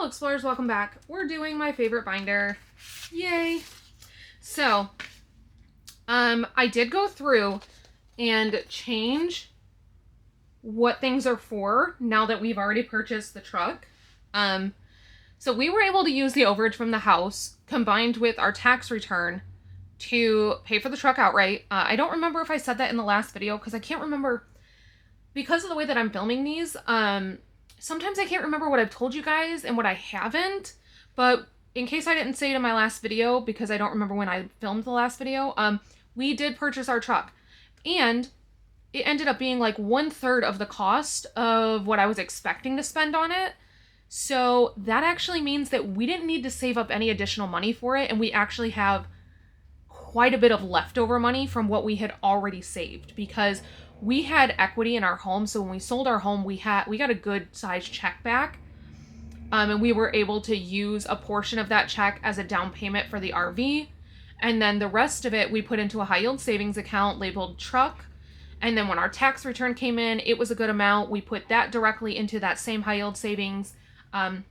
Hello explorers, welcome back. We're doing my favorite binder. Yay! So, I did go through and change what things are for now that we've already purchased the truck. So we were able to use the overage from the house combined with our tax return to pay for the truck outright. I don't remember if I said that in the last video because I can't remember because of the way that I'm filming these. Sometimes I can't remember what I've told you guys and what I haven't, but in case I didn't say it in my last video, because I don't remember when I filmed the last video, we did purchase our truck, and it ended up being like 1/3 of the cost of what I was expecting to spend on it. So that actually means that we didn't need to save up any additional money for it, and we actually have quite a bit of leftover money from what we had already saved, because we had equity in our home. So when we sold our home, we got a good sized check back. And we were able to use a portion of that check as a down payment for the RV. And then the rest of it, we put into a high yield savings account labeled truck. And then when our tax return came in, it was a good amount. We put that directly into that same high yield savings. And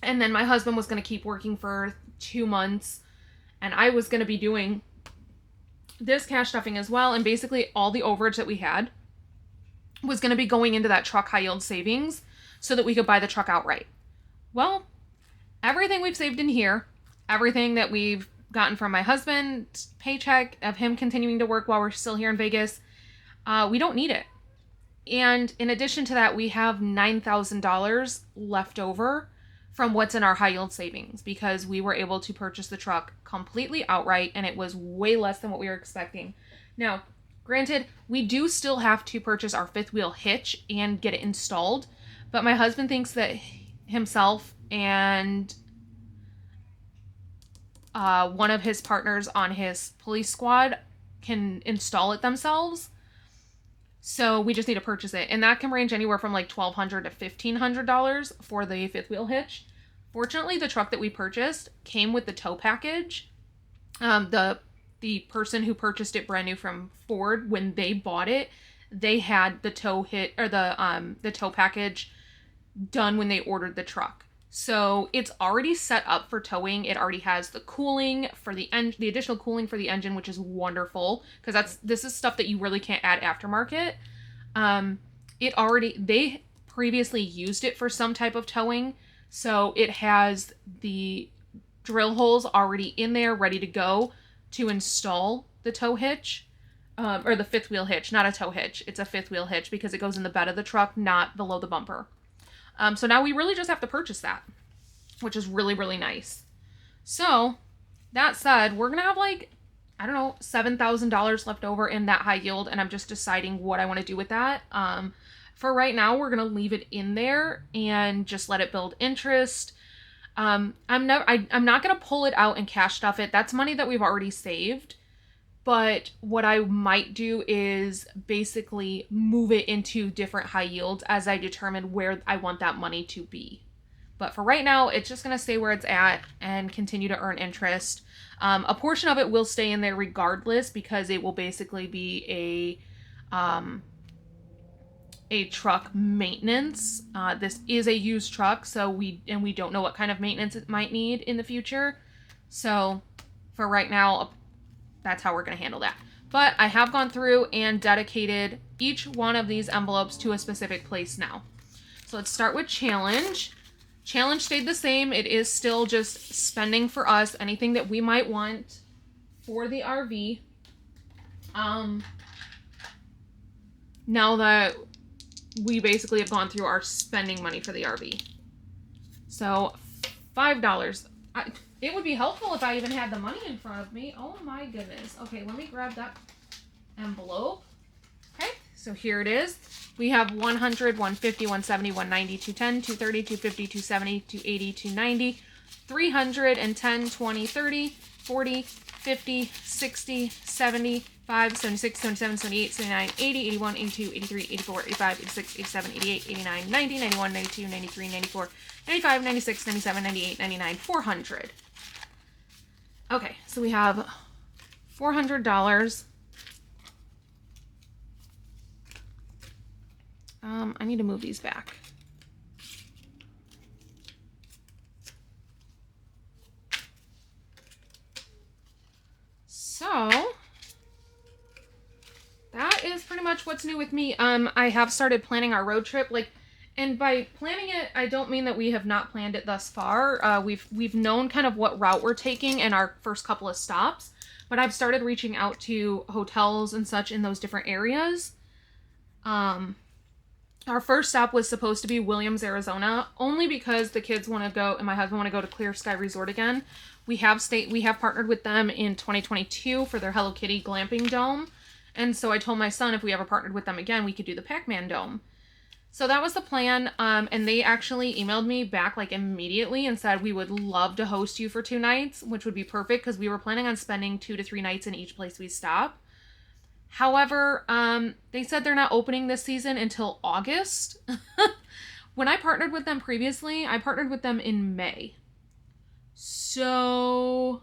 then my husband was going to keep working for 2 months. And I was going to be doing this cash stuffing as well, and basically all the overage that we had was going to be going into that truck high yield savings so that we could buy the truck outright. Well, everything we've saved in here, everything that we've gotten from my husband's paycheck of him continuing to work while we're still here in Vegas, we don't need it. And in addition to that, we have $9,000 left over from what's in our high yield savings, because we were able to purchase the truck completely outright, and it was way less than what we were expecting. Now, granted, we do still have to purchase our fifth wheel hitch and get it installed, but my husband thinks that himself and one of his partners on his police squad can install it themselves. So we just need to purchase it. And that can range anywhere from like $1,200 to $1,500 for the fifth wheel hitch. Fortunately, the truck that we purchased came with the tow package. The person who purchased it brand new from Ford, when they bought it, they had the tow tow package done when they ordered the truck. So it's already set up for towing. It already has the cooling for the additional cooling for the engine, which is wonderful, because this is stuff that you really can't add aftermarket. They previously used it for some type of towing, so it has the drill holes already in there ready to go to install the tow hitch, or the fifth wheel hitch, not a tow hitch. It's a fifth wheel hitch because it goes in the bed of the truck, not below the bumper. So now we really just have to purchase that, which is really, really nice. So that said, we're going to have like, I don't know, $7,000 left over in that high yield, and I'm just deciding what I want to do with that. For right now, we're going to leave it in there and just let it build interest. I'm not going to pull it out and cash stuff it. That's money that we've already saved. But what I might do is basically move it into different high yields as I determine where I want that money to be. But for right now, it's just going to stay where it's at and continue to earn interest. A portion of it will stay in there regardless, because it will basically be a truck maintenance. This is a used truck, so we don't know what kind of maintenance it might need in the future. So for right now, that's how we're going to handle that. But I have gone through and dedicated each one of these envelopes to a specific place now. So let's start with challenge. Challenge stayed the same. It is still just spending for us, anything that we might want for the RV. Now that we basically have gone through our spending money for the RV. So $5. It would be helpful if I even had the money in front of me. Oh my goodness. Okay, let me grab that envelope. Okay, so here it is. We have 100, 150, 170, 190, 210, 230, 250, 270, 280, 290, 310, 20, 30, 40, 50, 60, 75, 76, 77, 78, 79, 80, 81, 82, 83, 84, 85, 86, 87, 88, 89, 90, 91, 92, 93, 94, 95, 96, 97, 98, 99, 400. Okay, so we have $400. I need to move these back. pretty much what's new with me. I have started planning our road trip, like, and by planning it, I don't mean that we have not planned it thus far. We've known kind of what route we're taking in our first couple of stops, but I've started reaching out to hotels and such in those different areas. Our first stop was supposed to be Williams, Arizona, only because the kids want to go and my husband want to go to Clear Sky Resort again. We have partnered with them in 2022 for their Hello Kitty glamping dome. And so I told my son if we ever partnered with them again, we could do the Pac-Man dome. So that was the plan. And they actually emailed me back like immediately and said, we would love to host you for 2 nights, which would be perfect because we were planning on spending 2 to 3 nights in each place we stop. However, they said they're not opening this season until August. When I partnered with them previously, I partnered with them in May. So,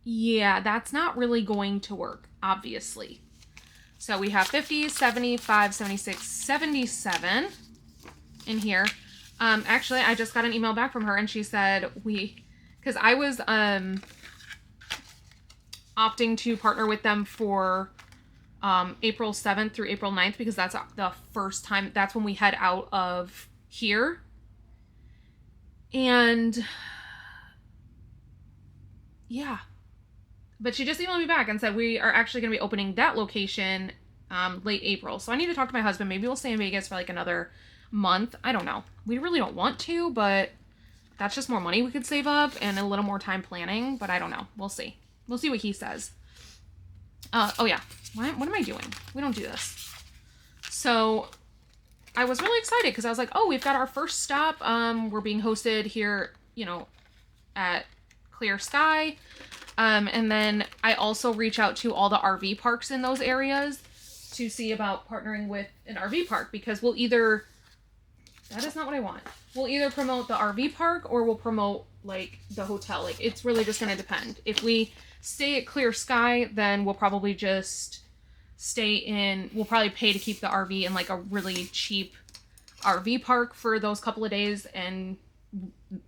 yeah, that's not really going to work, obviously. So we have 50, 75, 76, 77 in here. Actually, I just got an email back from her and she said because I was, opting to partner with them for April 7th through April 9th because that's the first time, that's when we head out of here. And yeah, but she just emailed me back and said we are actually going to be opening that location late April. So I need to talk to my husband. Maybe we'll stay in Vegas for like another month. I don't know. We really don't want to, but that's just more money we could save up and a little more time planning, but I don't know. We'll see. We'll see what he says. Oh yeah. What am I doing? We don't do this. So I was really excited because I was like, oh, we've got our first stop. We're being hosted here, at Clear Sky. And then I also reach out to all the RV parks in those areas to see about partnering with an RV park because that is not what I want. We'll either promote the RV park or we'll promote like the hotel. Like it's really just going to depend. If we stay at Clear Sky, then we'll probably just we'll probably pay to keep the RV in like a really cheap RV park for those couple of days. And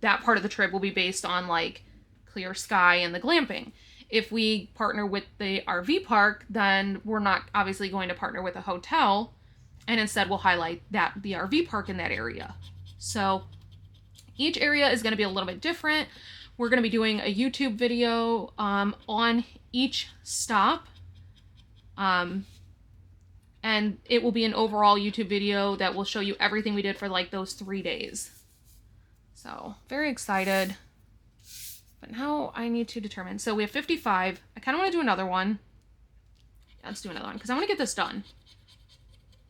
that part of the trip will be based on like Clear Sky and the glamping. If we partner with the RV park, then we're not obviously going to partner with a hotel. And instead we'll highlight the RV park in that area. So each area is going to be a little bit different. We're going to be doing a YouTube video on each stop. And it will be an overall YouTube video that will show you everything we did for like those 3 days. So very excited. But now I need to determine. So we have 55. I kind of want to do another one. Yeah, let's do another one because I want to get this done.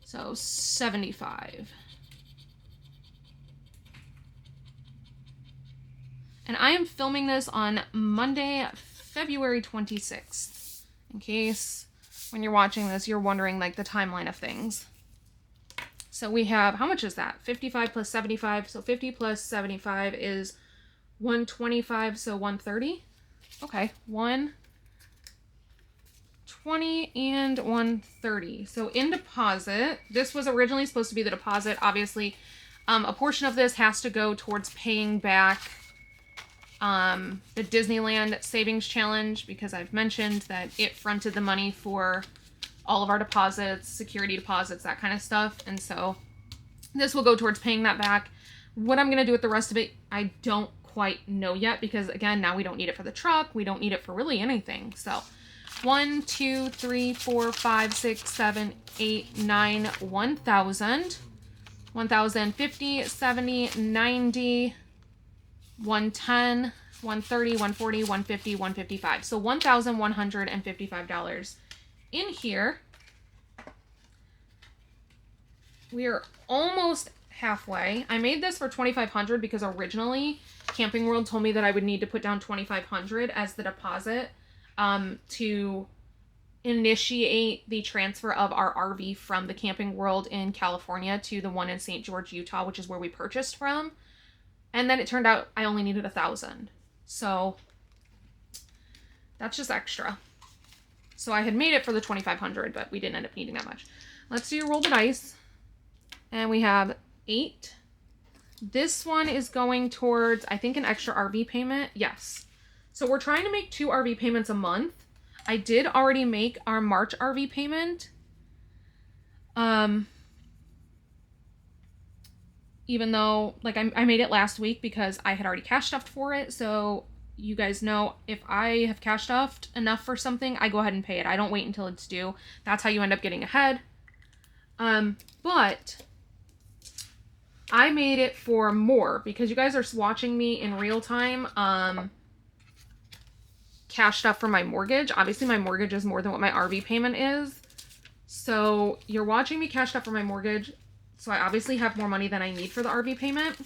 So 75. And I am filming this on Monday, February 26th. In case when you're watching this, you're wondering like the timeline of things. So we have, how much is that? 55 plus 75. So 50 plus 75 is 125. So 130. Okay. 120 and 130. So in deposit, this was originally supposed to be the deposit. Obviously, a portion of this has to go towards paying back the Disneyland Savings Challenge because I've mentioned that it fronted the money for all of our deposits, security deposits, that kind of stuff. And so this will go towards paying that back. What I'm going to do with the rest of it, I don't quite know yet because again, now we don't need it for the truck. We don't need it for really anything. So 1, 2, 3, 4, 5, 6, 7, 8, 9, 1,000, 1,050, 70, 90, 110, 130, 140, 150, 155. So $1,155 in here. We are almost halfway. I made this for $2,500 because originally Camping World told me that I would need to put down $2,500 as the deposit to initiate the transfer of our RV from the Camping World in California to the one in St. George, Utah, which is where we purchased from. And then it turned out I only needed $1,000. So that's just extra. So I had made it for the $2,500, but we didn't end up needing that much. Let's do roll the dice. And we have 8. This one is going towards, I think, an extra RV payment. Yes. So we're trying to make 2 RV payments a month. I did already make our March RV payment. Even though, like, I made it last week because I had already cash stuffed for it. So you guys know, if I have cash stuffed enough for something, I go ahead and pay it. I don't wait until it's due. That's how you end up getting ahead. But I made it for more because you guys are watching me in real time. Cash stuff for my mortgage. Obviously, my mortgage is more than what my RV payment is. So you're watching me cash stuff for my mortgage. So I obviously have more money than I need for the RV payment.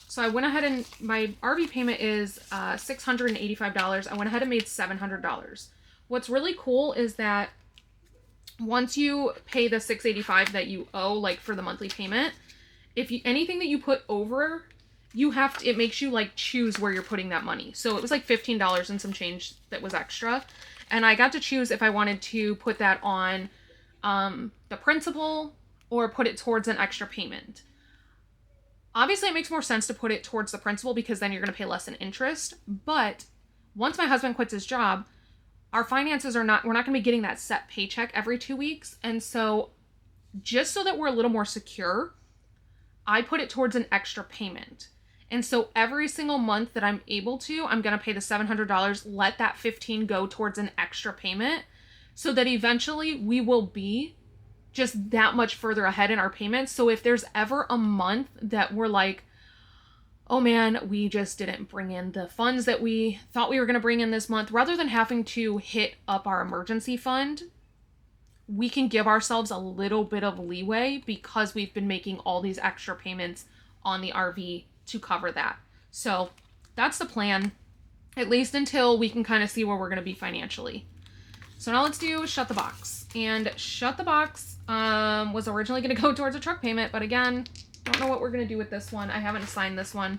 So I went ahead and my RV payment is $685. I went ahead and made $700. What's really cool is that once you pay the $685 that you owe, like for the monthly payment, if you anything that you put over, you have to, it makes you like choose where you're putting that money. So it was like $15 and some change that was extra. And I got to choose if I wanted to put that on the principal or put it towards an extra payment. Obviously, it makes more sense to put it towards the principal because then you're going to pay less in interest. But once my husband quits his job, our finances are not, we're not going to be getting that set paycheck every 2 weeks. And so just so that we're a little more secure, I put it towards an extra payment. And so every single month that I'm able to, I'm going to pay the $700, let that $15 go towards an extra payment so that eventually we will be just that much further ahead in our payments. So if there's ever a month that we're like, oh man, we just didn't bring in the funds that we thought we were going to bring in this month, rather than having to hit up our emergency fund, we can give ourselves a little bit of leeway because we've been making all these extra payments on the RV to cover that. So that's the plan, at least until we can kind of see where we're going to be financially. So now let's do Shut the Box. And Shut the Box was originally going to go towards a truck payment, but again, don't know what we're going to do with this one. I haven't assigned this one.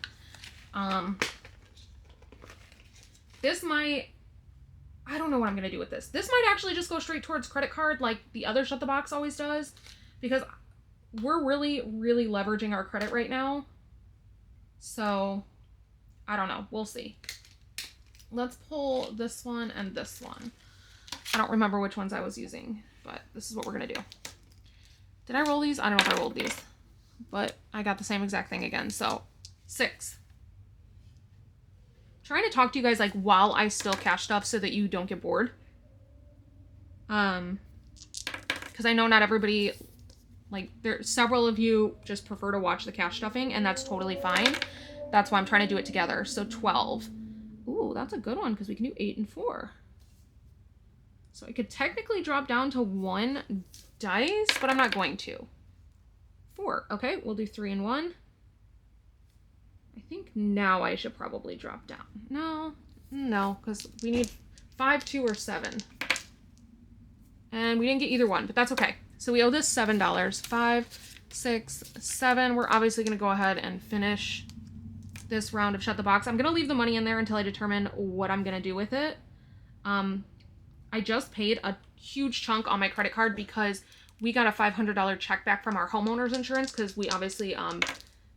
This might, I don't know what I'm going to do with this. This might actually just go straight towards credit card like the other Shut the Box always does, because we're really, really leveraging our credit right now. So I don't know. We'll see. Let's pull this one and this one. I don't remember which ones I was using, but this is what we're going to do. Did I roll these? I don't know if I rolled these, but I got the same exact thing again. So 6. Trying to talk to you guys like while I still cash stuff so that you don't get bored. Because I know not everybody, like several of you just prefer to watch the cash stuffing, and that's totally fine. That's why I'm trying to do it together. So 12. Ooh, that's a good one because we can do 8 and 4. So I could technically drop down to 1 dice, but I'm not going to. 4. Okay, we'll do 3 and 1. I think now I should probably drop down. No, because we need 5, 2, or 7. And we didn't get either one, but that's okay. So we owe this $7. 5, 6, 7. We're obviously going to go ahead and finish this round of Shut the Box. I'm going to leave the money in there until I determine what I'm going to do with it. I just paid a huge chunk on my credit card because we got a $500 check back from our homeowner's insurance because we obviously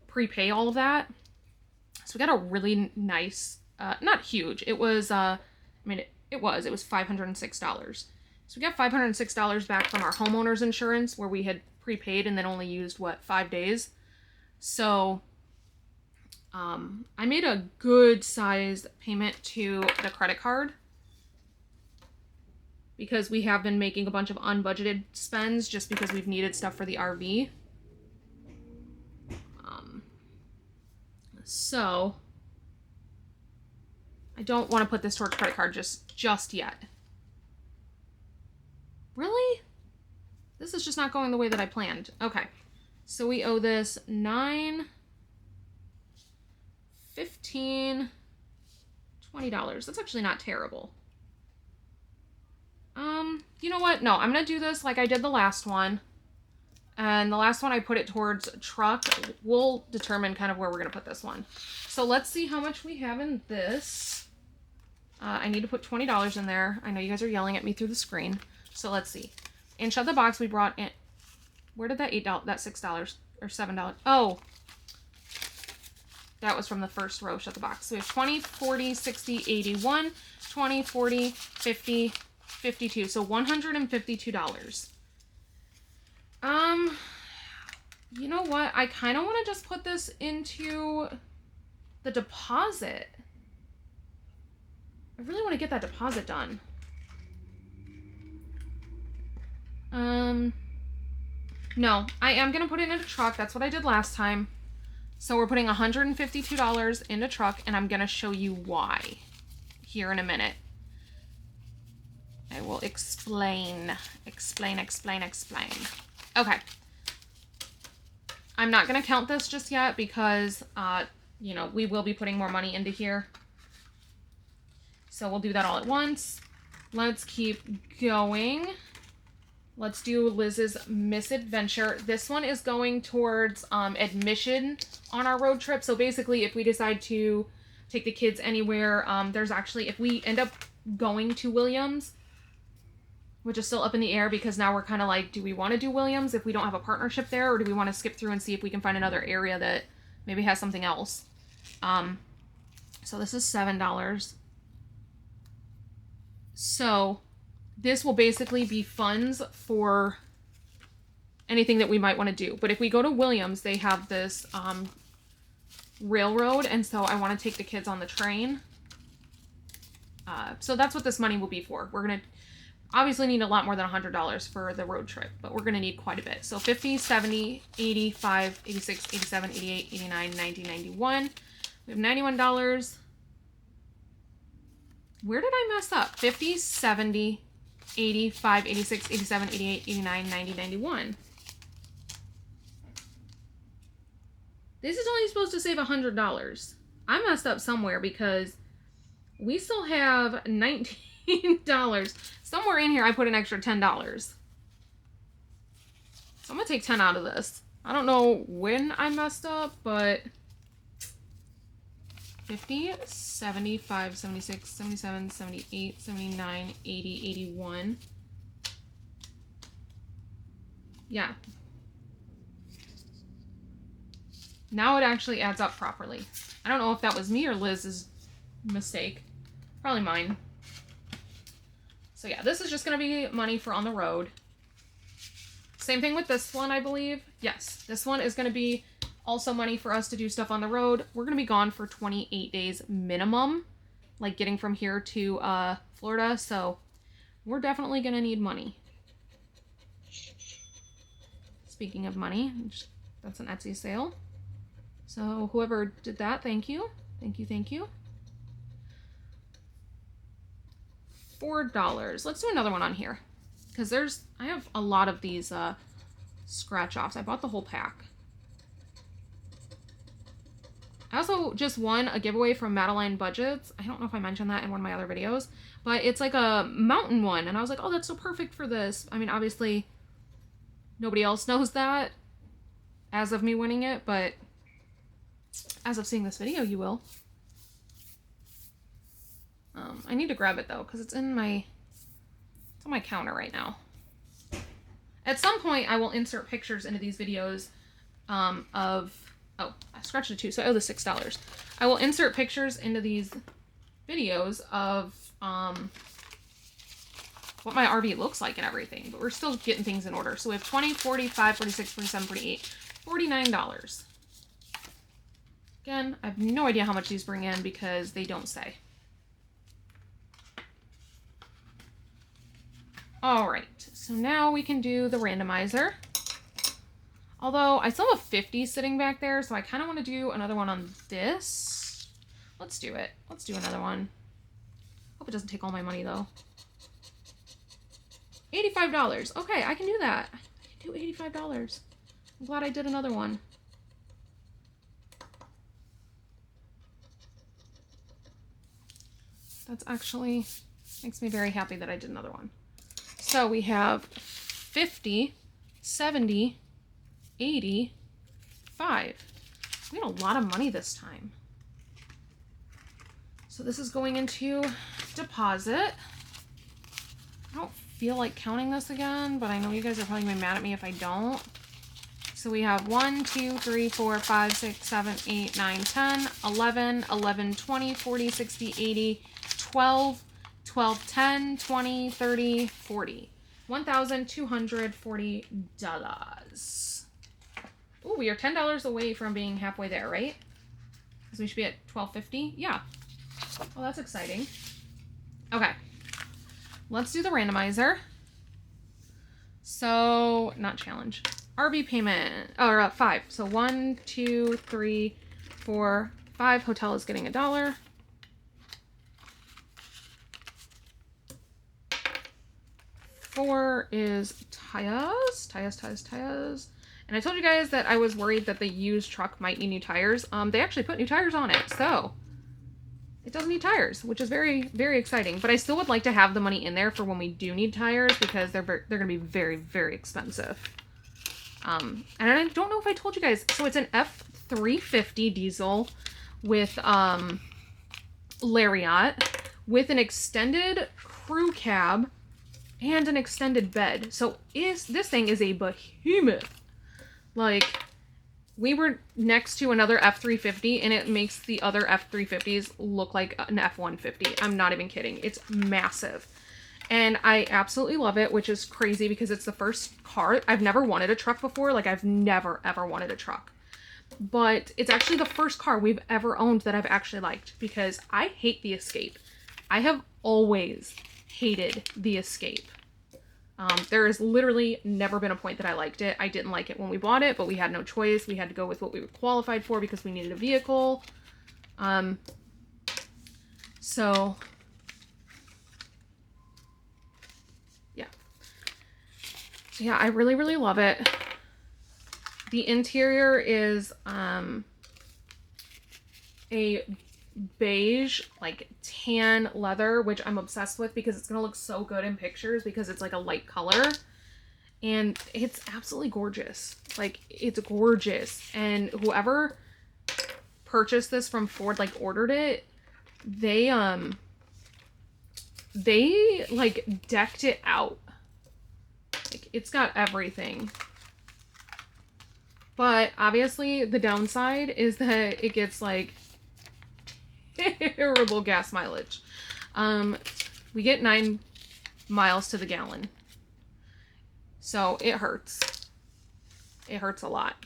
prepay all of that. So we got a really nice, not huge. It was, it was $506. So we got $506 back from our homeowner's insurance where we had prepaid and then only used, 5 days. So I made a good sized payment to the credit card because we have been making a bunch of unbudgeted spends just because we've needed stuff for the RV. So I don't want to put this towards credit card just yet. Really? This is just not going the way that I planned. Okay. So we owe this 9, 15, $20. That's actually not terrible. You know what? No, I'm going to do this like I did the last one. And the last one I put it towards truck. We'll determine kind of where we're going to put this one. So let's see how much we have in this. I need to put $20 in there. I know you guys are yelling at me through the screen. So let's see. In Shut the Box, we brought in... Where did that $6 or $7? Oh. That was from the first row, Shut the Box. So we have 20, 40, 60, 81, 20, 40, 50, 52. So $152. You know what? I kind of want to just put this into the deposit. I really want to get that deposit done. No, I am going to put it in a truck. That's what I did last time. So we're putting $152 in a truck, and I'm going to show you why here in a minute. I will explain. Okay. I'm not going to count this just yet because, you know, we will be putting more money into here. So we'll do that all at once. Let's keep going. Let's do Liz's misadventure. This one is going towards admission on our road trip. So basically, if we decide to take the kids anywhere, there's actually, if we end up going to Williams, which is still up in the air because now we're kind of like, do we want to do Williams if we don't have a partnership there, or do we want to skip through and see if we can find another area that maybe has something else? So this is $7. So this will basically be funds for anything that we might want to do. But if we go to Williams, they have this railroad, and so I want to take the kids on the train. So that's what this money will be for. We're going to obviously need a lot more than $100 for the road trip, but we're going to need quite a bit. So 50, 70, 85, 86, 87, 88, 89, 90, 91. We have $91. Where did I mess up? 50, 70, 85, 86, 87, 88, 89, 90, 91. This is only supposed to save $100. I messed up somewhere because we still have $19. Somewhere in here I put an extra $10. So I'm going to take 10 out of this. I don't know when I messed up, but 50, 75, 76, 77, 78, 79, 80, 81. Yeah. Now it actually adds up properly. I don't know if that was me or Liz's mistake. Probably mine. So yeah, this is just going to be money for on the road. Same thing with this one, I believe. Yes, this one is going to be also money for us to do stuff on the road. We're going to be gone for 28 days minimum, like getting from here to Florida. So we're definitely going to need money. Speaking of money, that's an Etsy sale. So whoever did that, thank you. Thank you, thank you. $4. Let's do another one on here. Because I have a lot of these scratch offs. I bought the whole pack. I also just won a giveaway from Madeline Budgets. I don't know if I mentioned that in one of my other videos, but it's like a mountain one. And I was like, oh, that's so perfect for this. I mean, obviously nobody else knows that as of me winning it, but as of seeing this video, you will. I need to grab it though, because it's on my counter right now. At some point, I will insert pictures into these videos of, oh, I scratched it too, so I owe the $6. I will insert pictures into these videos of what my RV looks like and everything, but we're still getting things in order. So we have 20, 45, 46, 47, 48, $49. Again, I have no idea how much these bring in because they don't say. All right, so now we can do the randomizer. Although I still have 50 sitting back there, so I kind of want to do another one on this. Let's do it. Let's do another one. Hope it doesn't take all my money though. $85. Okay, I can do that. I can do $85. I'm glad I did another one. That's actually makes me very happy that I did another one. So we have 50, 70, 80, 5. We had a lot of money this time. So this is going into deposit. I don't feel like counting this again, but I know you guys are probably going to be mad at me if I don't. So we have 1, 2, 3, 4, 5, 6, 7, 8, 9, 10, 11, 11, 20, 40, 60, 80, 12, 12, 10, 20, 30, 40. $1,240. Oh, we are $10 away from being halfway there, right? Because we should be at $12.50. Yeah. Well, that's exciting. Okay. Let's do the randomizer. So, not challenge. RV payment. Or 5. So 1, 2, 3, 4, 5. Hotel is getting $1. Four is tires. And I told you guys that I was worried that the used truck might need new tires. They actually put new tires on it, so it doesn't need tires, which is very, very exciting. But I still would like to have the money in there for when we do need tires because they're going to be very, very expensive. And I don't know if I told you guys. So it's an F350 diesel with Lariat with an extended crew cab and an extended bed. So this thing is a behemoth. Like, we were next to another F350 and it makes the other F350s look like an F150. I'm not even kidding. It's massive. And I absolutely love it, which is crazy because it's the first car. I've never wanted a truck before. Like, I've never, ever wanted a truck. But it's actually the first car we've ever owned that I've actually liked because I hate the Escape. I have always hated the Escape. There has literally never been a point that I liked it. I didn't like it when we bought it, but we had no choice. We had to go with what we were qualified for because we needed a vehicle. So yeah, I really, really love it. The interior is a beige, like tan leather, which I'm obsessed with because it's gonna look so good in pictures because it's like a light color and it's absolutely gorgeous. Like, it's gorgeous. And whoever purchased this from Ford, like ordered it, they like decked it out. Like, it's got everything. But obviously the downside is that it gets like terrible gas mileage. We get 9 miles to the gallon. So it hurts. It hurts a lot.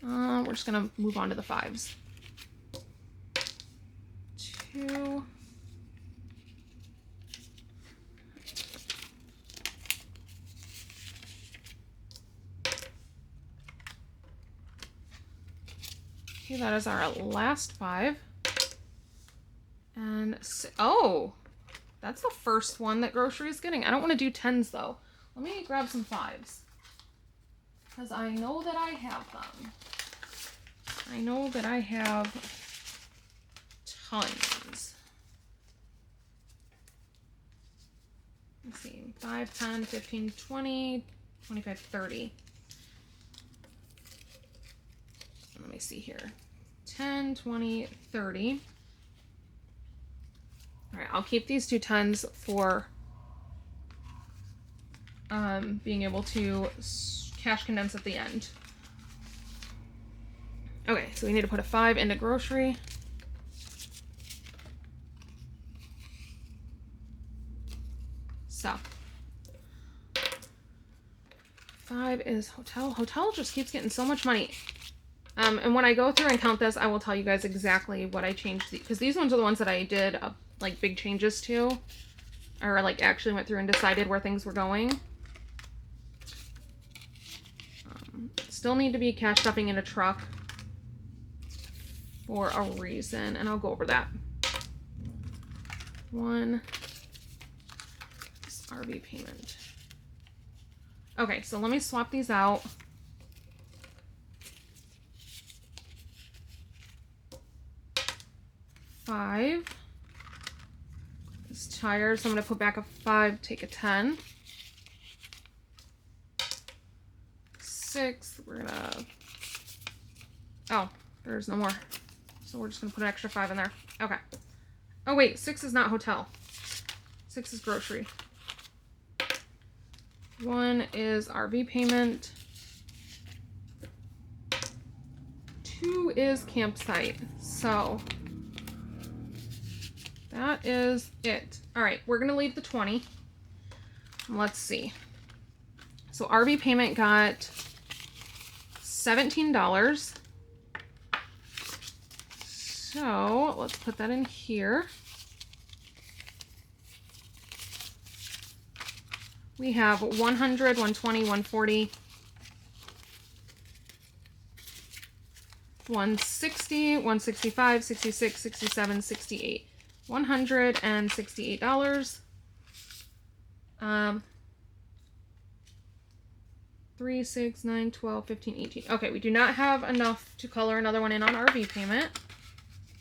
We're just gonna move on to the 5s. 2. Okay, that is our last 5. And oh, that's the first one that grocery is getting. I don't want to do 10s though. Let me grab some 5s because I know that I have them. I know that I have tons. Let's see, 5, 10, 15, 20, 25, 30. Let me see here. 10, 20, 30. All right, I'll keep these 2 tons for being able to cash condense at the end. Okay, so we need to put a 5 into grocery. So 5 is hotel. Hotel just keeps getting so much money. And when I go through and count this, I will tell you guys exactly what I changed, because these ones are the ones that I did like big changes to, or like actually went through and decided where things were going. Still need to be cash stuffing in a truck for a reason, and I'll go over that. 1 is RV payment. Okay, so let me swap these out. $5 is tires, so I'm going to put back a 5, take a 10. 6, we're going to, oh, there's no more. So we're just going to put an extra 5 in there. Okay. Oh wait, 6 is not hotel. 6 is grocery. 1 is RV payment. 2 is campsite. So that is it. All right, we're gonna leave the 20. Let's see. So RV payment got $17. So let's put that in here. We have 100, 120, 140, 160, 165, 66, 67, 68. $168. 3, 6, 9, 12, 15, 18. Okay, we do not have enough to color another one in on RV payment.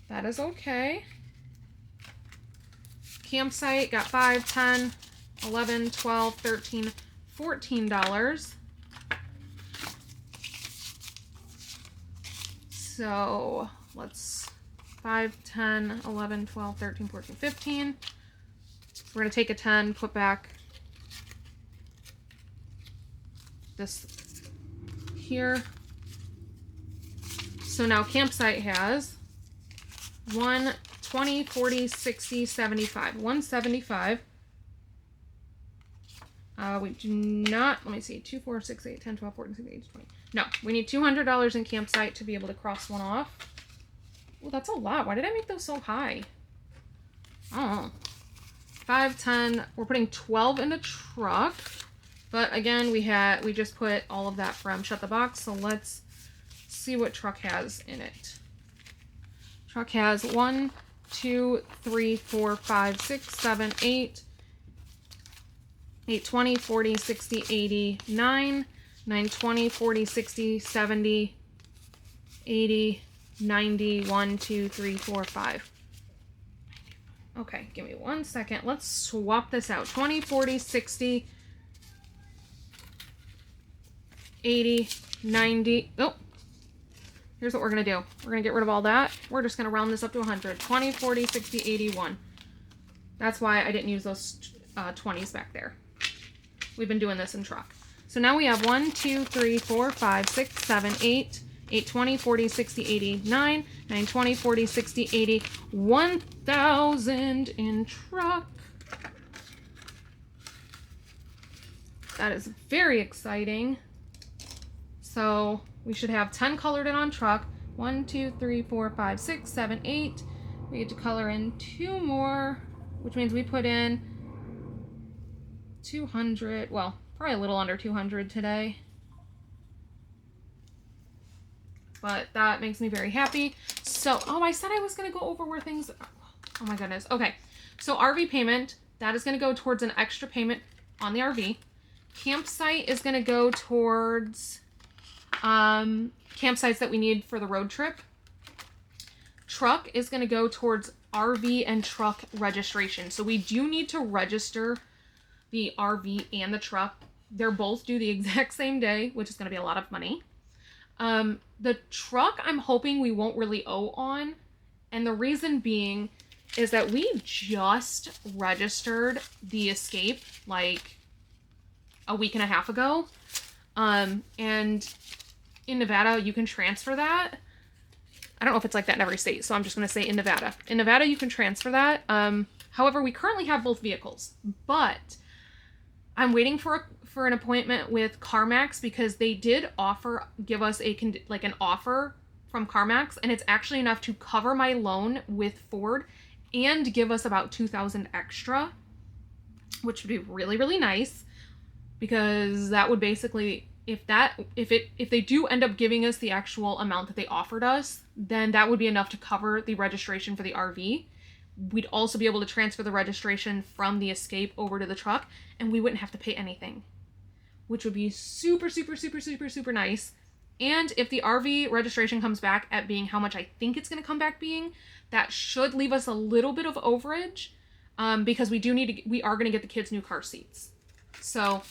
That is okay. Campsite got 5, 10, 11, 12, 13, $14. So let's 5, 10, 11, 12, 13, 14, 15. We're going to take a 10, put back this here. So now campsite has 1, 20, 40, 60, 75. 175. We do not, let me see, 2, 4, 6, 8, 10, 12, 14, 16, 18, 20. No, we need $200 in campsite to be able to cross one off. Oh, that's a lot. Why did I make those so high? Oh. 5, 10. We're putting 12 in the truck. But again, we just put all of that from Shut the Box. So let's see what truck has in it. Truck has 1, 2, 3, 4, 5, 6, 7, 8. 8, 20, 40, 60, 80, 9. 9, 20, 40, 60, 70, 80, 90, 1, 2, 3, 4, 5. Okay, give me 1 second. Let's swap this out. 20, 40, 60, 80, 90. Oh, here's what we're going to do. We're going to get rid of all that. We're just going to round this up to 100. 20, 40, 60, 81. That's why I didn't use those 20s back there. We've been doing this in truck. So now we have 1, 2, 3, 4, 5, 6, 7, 8, 8, 20, 40, 60, 80, 9, 9, 20, 40, 60, 80, 1,000 in truck. That is very exciting. So we should have 10 colored in on truck. 1, 2, 3, 4, 5, 6, 7, 8. We get to color in 2 more, which means we put in 200, well, probably a little under 200 today. But that makes me very happy. So, oh, I said I was going to go over where things, oh my goodness. Okay, so RV payment, that is going to go towards an extra payment on the RV. Campsite is going to go towards campsites that we need for the road trip. Truck is going to go towards RV and truck registration. So we do need to register the RV and the truck. They're both due the exact same day, which is going to be a lot of money. The truck, I'm hoping we won't really owe on. And the reason being is that we just registered the Escape like a week and a half ago. And in Nevada, you can transfer that. I don't know if it's like that in every state, so I'm just going to say in Nevada. In Nevada, you can transfer that. However, we currently have both vehicles, but I'm waiting for an appointment with CarMax because they did give us an offer from CarMax, and it's actually enough to cover my loan with Ford and give us about $2,000 extra, which would be really, really nice, because that would basically, if they do end up giving us the actual amount that they offered us, then that would be enough to cover the registration for the RV. We'd also be able to transfer the registration from the Escape over to the truck, and we wouldn't have to pay anything, which would be super, super, super, super, super nice. And if the RV registration comes back at being how much I think it's going to come back being, that should leave us a little bit of overage, because we are going to get the kids new car seats. So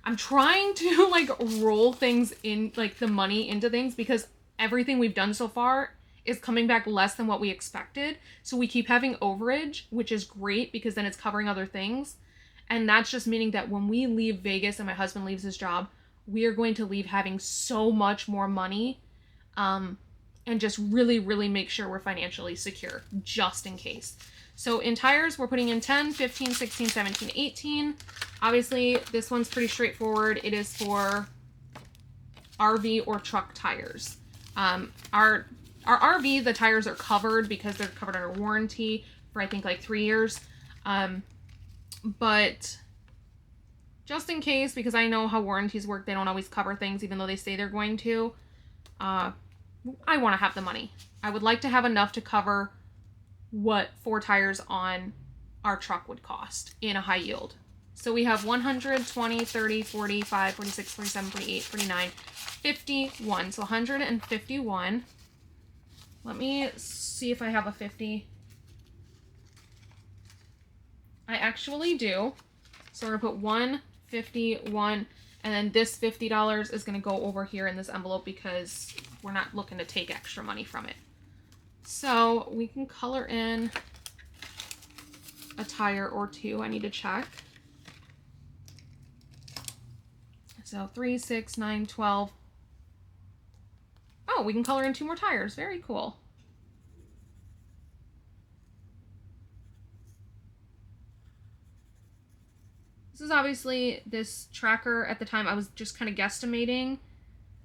I'm trying to roll things in, the money into things, because everything we've done so far is coming back less than what we expected. So we keep having overage, which is great because then it's covering other things. And that's just meaning that when we leave Vegas and my husband leaves his job, we are going to leave having so much more money and just really, really make sure we're financially secure, just in case. So in tires, we're putting in 10, 15, 16, 17, 18. Obviously, this one's pretty straightforward. It is for RV or truck tires. Our RV, the tires are covered because they're covered under warranty for, I think, like 3 years. But just in case, because I know how warranties work, they don't always cover things even though they say they're going to. I want to have the money. I would like to have enough to cover what 4 tires on our truck would cost in a high yield. So we have 100, 20, 30, 45, 46, 47, 48, 49, 51. So 151. Let me see if I have a 50. I actually do. So we're going to put 151, and then this $50 is going to go over here in this envelope because we're not looking to take extra money from it. So we can color in a tire or 2. I need to check. So 3, 6, 9, 12. Oh, we can color in 2 more tires. Very cool. This is obviously this tracker. At the time, I was just kind of guesstimating.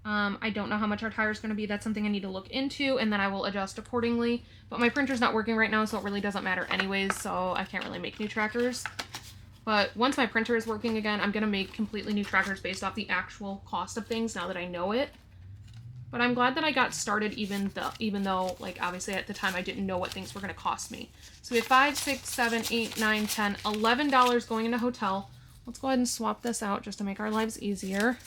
I don't know how much our tire is going to be. That's something I need to look into, and then I will adjust accordingly. But my printer's not working right now, so it really doesn't matter anyways, so I can't really make new trackers. But once my printer is working again, I'm going to make completely new trackers based off the actual cost of things now that I know it. But I'm glad that I got started even though, like, obviously at the time I didn't know what things were going to cost me. So we have 5, 6, 7, 8, 9, 10, $11 going into hotel. Let's go ahead and swap this out just to make our lives easier.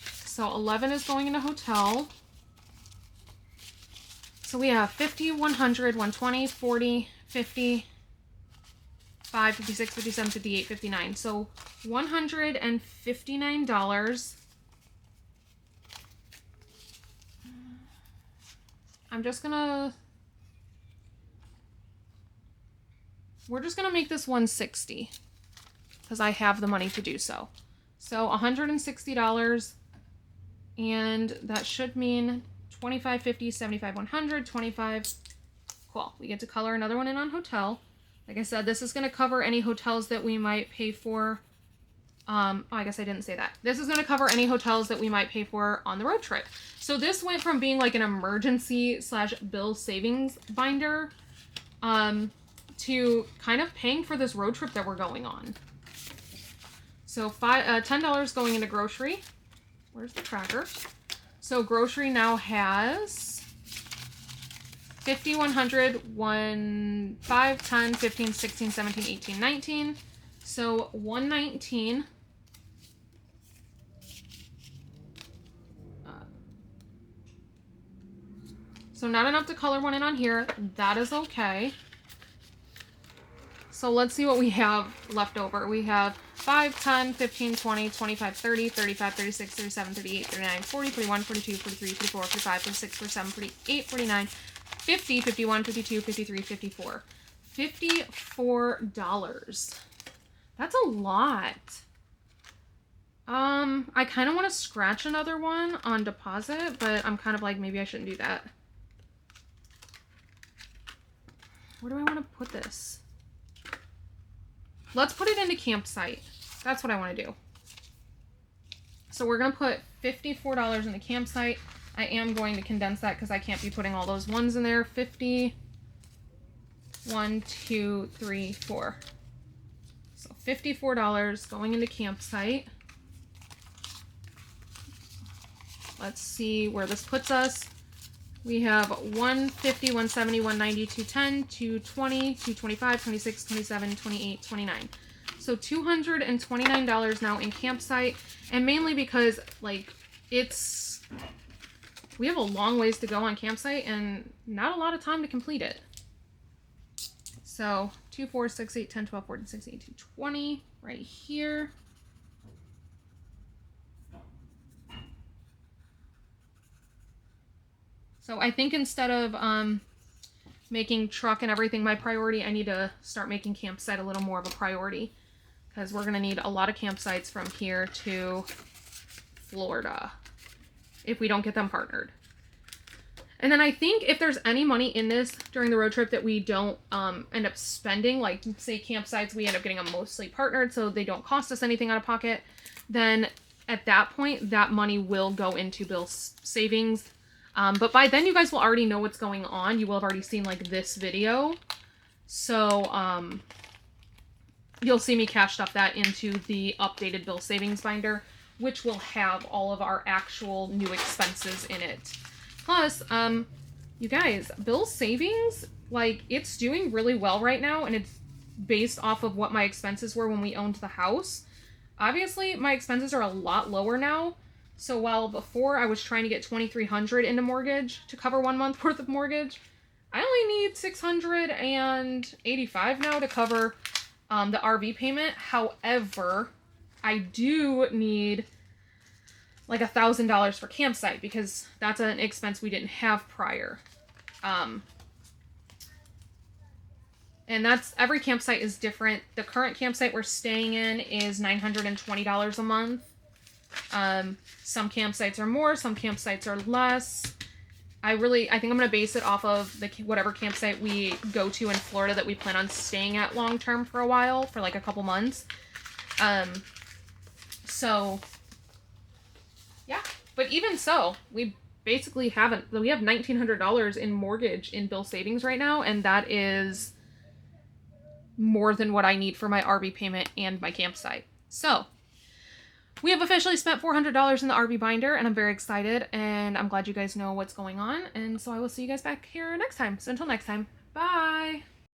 So 11 is going into hotel. So we have 50, 100, 120, 40, 50, 5, 56, 57, 58, 59. So $159. We're just gonna make this 160 because I have the money to do so. So $160, and that should mean 25, 50, 75, 100, 25. Cool. We get to color another one in on hotel. Like I said, this is going to cover any hotels that we might pay for. Oh, I guess I didn't say that. This is going to cover any hotels that we might pay for on the road trip. So this went from being like an emergency / bill savings binder to kind of paying for this road trip that we're going on. So $10 going into grocery. Where's the tracker? So grocery now has 50, 100, 5, 10, 15, 16, 17, 18, 19. So 119. So not enough to color one in on here. That is okay. So let's see what we have left over. We have 5, 10, 15, 20, 25, 30, 35, 36, 37, 38, 39, 40, 41, 42, 43, 44, 45, 46, 47, 48, 49, 50, 51, 52, 53, 54. $54. That's a lot. I kind of want to scratch another one on deposit, but I'm kind of like, maybe I shouldn't do that. Where do I want to put this? Let's put it into campsite. That's what I want to do. So we're going to put $54 in the campsite. I am going to condense that because I can't be putting all those ones in there. 50, 1, 2, 3, 4. So $54 going into campsite. Let's see where this puts us. We have 150, 170, 190, 210, 220, 225, 26, 27, 28, 29. So $229 now in campsite, and mainly because like we have a long ways to go on campsite and not a lot of time to complete it. So 2, 4, 6, 8, 10, 12, 14, 16, 18, 20 right here. So I think instead of making truck and everything my priority, I need to start making campsite a little more of a priority, because we're going to need a lot of campsites from here to Florida if we don't get them partnered. And then I think if there's any money in this during the road trip that we don't end up spending, like say campsites, we end up getting them mostly partnered so they don't cost us anything out of pocket, then at that point, that money will go into Bill's savings. But by then you guys will already know what's going on. You will have already seen like this video. So you'll see me cash stuff that into the updated Bill savings binder, which will have all of our actual new expenses in it. Plus, you guys, Bill's savings, like, it's doing really well right now, and it's based off of what my expenses were when we owned the house. Obviously, my expenses are a lot lower now, so while before I was trying to get $2,300 into mortgage to cover 1 month worth of mortgage, I only need $685 now to cover the RV payment. However, I do need like $1,000 for campsite because that's an expense we didn't have prior. And that's, every campsite is different. The current campsite we're staying in is $920 a month. Some campsites are more, some campsites are less. I think I'm going to base it off of whatever campsite we go to in Florida that we plan on staying at long term for a while, for like a couple months. So yeah, but even so, we basically we have $1,900 in mortgage in Bill savings right now, and that is more than what I need for my RV payment and my campsite. So we have officially spent $400 in the RV binder, and I'm very excited, and I'm glad you guys know what's going on, and so I will see you guys back here next time. So until next time, bye!